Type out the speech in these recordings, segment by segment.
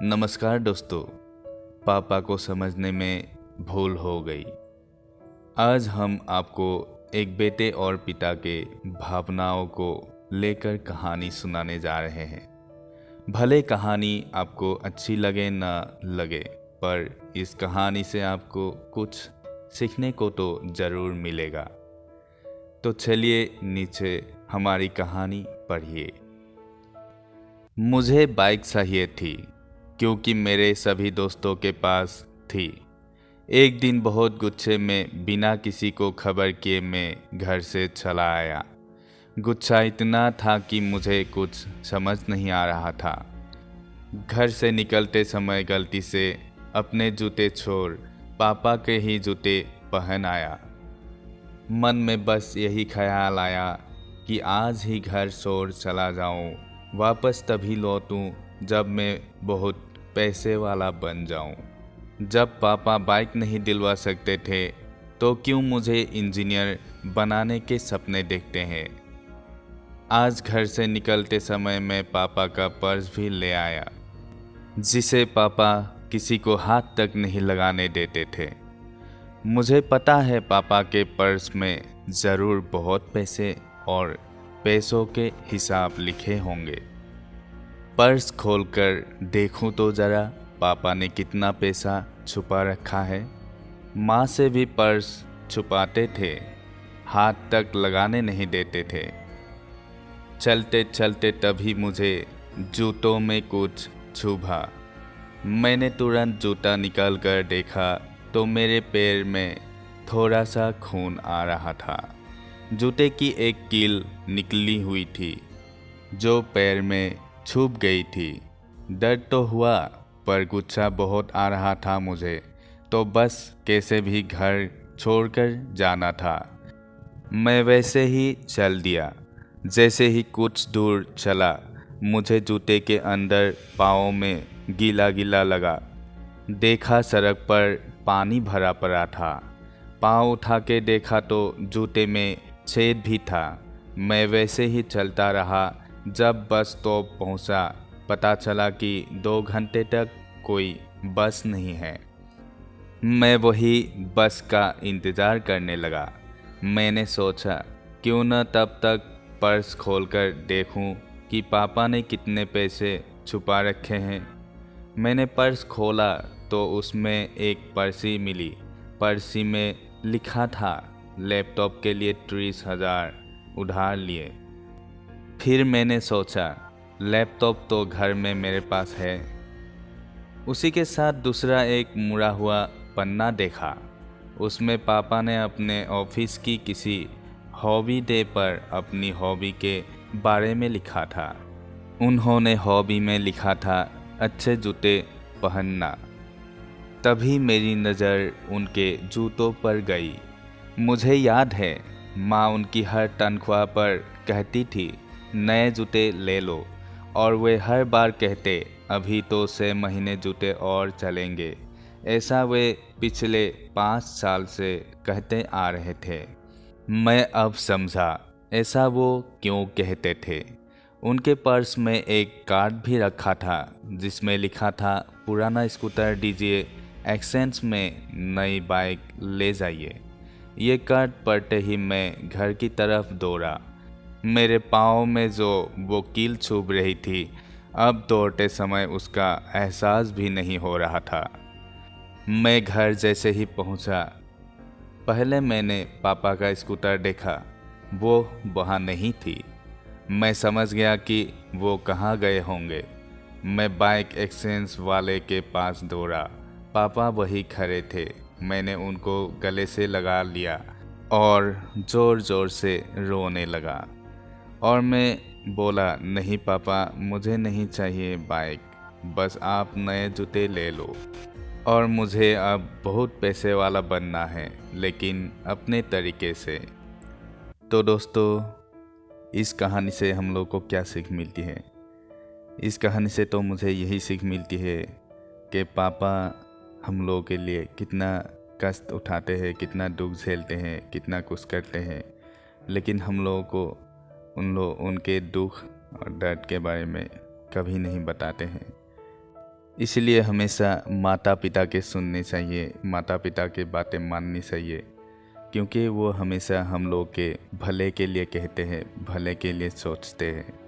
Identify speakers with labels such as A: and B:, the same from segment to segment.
A: नमस्कार दोस्तों। पापा को समझने में भूल हो गई। आज हम आपको एक बेटे और पिता के भावनाओं को लेकर कहानी सुनाने जा रहे हैं। भले कहानी आपको अच्छी लगे ना लगे, पर इस कहानी से आपको कुछ सीखने को तो ज़रूर मिलेगा। तो चलिए नीचे हमारी कहानी पढ़िए। मुझे बाइक चाहिए थी क्योंकि मेरे सभी दोस्तों के पास थी। एक दिन बहुत गुस्से में बिना किसी को खबर किए मैं घर से चला आया। गुस्सा इतना था कि मुझे कुछ समझ नहीं आ रहा था। घर से निकलते समय गलती से अपने जूते छोड़ पापा के ही जूते पहन आया। मन में बस यही ख्याल आया कि आज ही घर छोड़ चला जाऊं, वापस तभी लौटूं जब मैं बहुत पैसे वाला बन जाऊं। जब पापा बाइक नहीं दिलवा सकते थे तो क्यों मुझे इंजीनियर बनाने के सपने देखते हैं। आज घर से निकलते समय मैं पापा का पर्स भी ले आया, जिसे पापा किसी को हाथ तक नहीं लगाने देते थे। मुझे पता है पापा के पर्स में ज़रूर बहुत पैसे और पैसों के हिसाब लिखे होंगे। पर्स खोलकर देखूं तो ज़रा पापा ने कितना पैसा छुपा रखा है। माँ से भी पर्स छुपाते थे, हाथ तक लगाने नहीं देते थे। चलते चलते तभी मुझे जूतों में कुछ चुभा। मैंने तुरंत जूता निकाल कर देखा तो मेरे पैर में थोड़ा सा खून आ रहा था। जूते की एक कील निकली हुई थी जो पैर में छुप गई थी। दर्द तो हुआ, पर गुस्सा बहुत आ रहा था मुझे, तो बस कैसे भी घर छोड़कर जाना था। मैं वैसे ही चल दिया। जैसे ही कुछ दूर चला मुझे जूते के अंदर पाँव में गीला गीला लगा। देखा सड़क पर पानी भरा पड़ा था। पाँव उठा के देखा तो जूते में छेद भी था। मैं वैसे ही चलता रहा। जब बस स्टॉप पहुंचा पता चला कि 2 घंटे तक कोई बस नहीं है। मैं वही बस का इंतज़ार करने लगा। मैंने सोचा क्यों न तब तक पर्स खोलकर देखूं कि पापा ने कितने पैसे छुपा रखे हैं। मैंने पर्स खोला तो उसमें एक पर्ची मिली। पर्ची में लिखा था लैपटॉप के लिए 30,000 उधार लिए। फिर मैंने सोचा लैपटॉप तो घर में मेरे पास है। उसी के साथ दूसरा एक मुड़ा हुआ पन्ना देखा। उसमें पापा ने अपने ऑफिस की किसी हॉबी डे पर अपनी हॉबी के बारे में लिखा था। उन्होंने हॉबी में लिखा था अच्छे जूते पहनना। तभी मेरी नज़र उनके जूतों पर गई। मुझे याद है माँ उनकी हर तनख्वाह पर कहती थी नए जूते ले लो, और वे हर बार कहते अभी तो 6 महीने जूते और चलेंगे। ऐसा वे पिछले 5 साल से कहते आ रहे थे। मैं अब समझा ऐसा वो क्यों कहते थे। उनके पर्स में एक कार्ड भी रखा था जिसमें लिखा था पुराना स्कूटर दीजिए, एक्सचेंज में नई बाइक ले जाइए। ये कार्ड पढ़ते ही मैं घर की तरफ दौड़ा। मेरे पाँव में जो वो कील चुभ रही थी, अब दौड़ते समय उसका एहसास भी नहीं हो रहा था। मैं घर जैसे ही पहुंचा, पहले मैंने पापा का स्कूटर देखा। वो वहाँ नहीं थी। मैं समझ गया कि वो कहाँ गए होंगे। मैं बाइक एक्सचेंज वाले के पास दौड़ा। पापा वही खड़े थे। मैंने उनको गले से लगा लिया और ज़ोर ज़ोर से रोने लगा। और मैं बोला नहीं पापा, मुझे नहीं चाहिए बाइक, बस आप नए जूते ले लो। और मुझे अब बहुत पैसे वाला बनना है, लेकिन अपने तरीके से। तो दोस्तों, इस कहानी से हम लोग को क्या सीख मिलती है? इस कहानी से तो मुझे यही सीख मिलती है कि पापा हम लोगों के लिए कितना कष्ट उठाते हैं, कितना दुख झेलते हैं, कितना कुछ करते हैं, लेकिन हम लोगों को उनके दुख और दर्द के बारे में कभी नहीं बताते हैं। इसलिए हमेशा माता पिता के सुननी चाहिए, माता पिता की बातें माननी चाहिए, क्योंकि वो हमेशा हम लोग के भले के लिए कहते हैं, भले के लिए सोचते हैं।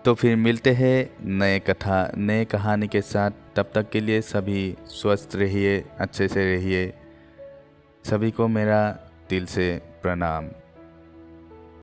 A: तो फिर मिलते हैं नए कहानी के साथ। तब तक के लिए सभी स्वस्थ रहिए, अच्छे से रहिए। सभी को मेरा दिल से प्रणाम।